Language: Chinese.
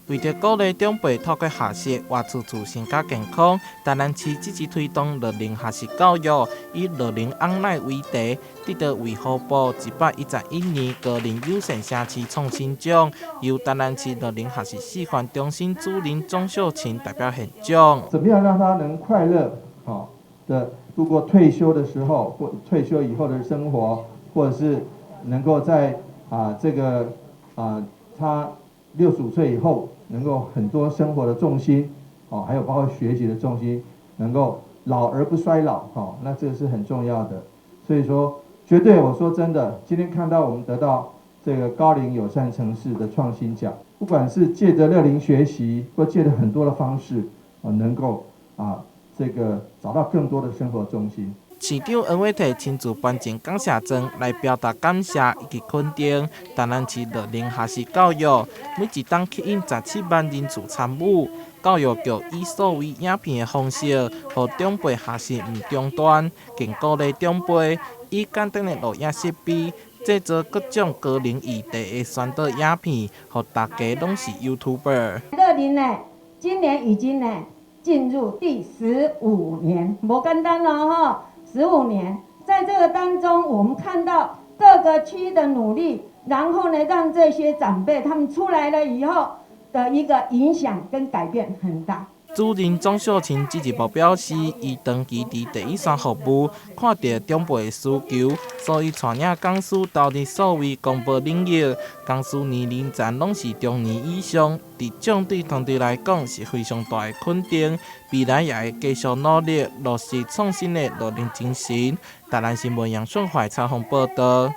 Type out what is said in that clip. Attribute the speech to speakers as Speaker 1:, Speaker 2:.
Speaker 1: 为着鼓励长辈透过学习活出自身甲健康，台南市积极推动乐龄学习教育，以乐龄online为题，得到卫福部111年高龄友善城市创新奖，由台南市乐龄学习示范中心主任钟秀琴代表现奖。
Speaker 2: 怎么样让他能快乐的度过退休的时候，或退休以后的生活，或者是能够在他65岁以后，能够很多生活的重心，还有包括学习的重心，能够老而不衰老，那这个是很重要的。所以说，绝对我说真的，今天看到我们得到这个高龄友善城市的创新奖，不管是借着乐龄学习，或借着很多的方式，能够找到更多的生活重心。
Speaker 1: 市长恩惠体亲自颁奖感谢状来表达感谢以及肯定台南市乐龄学习教育，每一档吸引17万人次参与。教育局以数位影片的方式，让长辈学习唔中断，更鼓励长辈以简单的录影设备制作各种高龄议题的宣导影片，让大家拢是 YouTuber。
Speaker 3: 乐龄呢，今年已经进入第15年，不简单了15年，在这个当中，我们看到各个区的努力，然后呢，让这些长辈他们出来了以后的一个影响跟改变很大。
Speaker 1: 主任钟秀琴进一步表示，伊长期伫第一线服务，看到长辈的需求，所以带领讲师投入数位广播领域。讲师年龄层拢是中年以上，伫种对团队来讲是非常大的肯定。未来也会继续努力，落实创新的乐龄精神。台南新闻杨顺怀采访报道。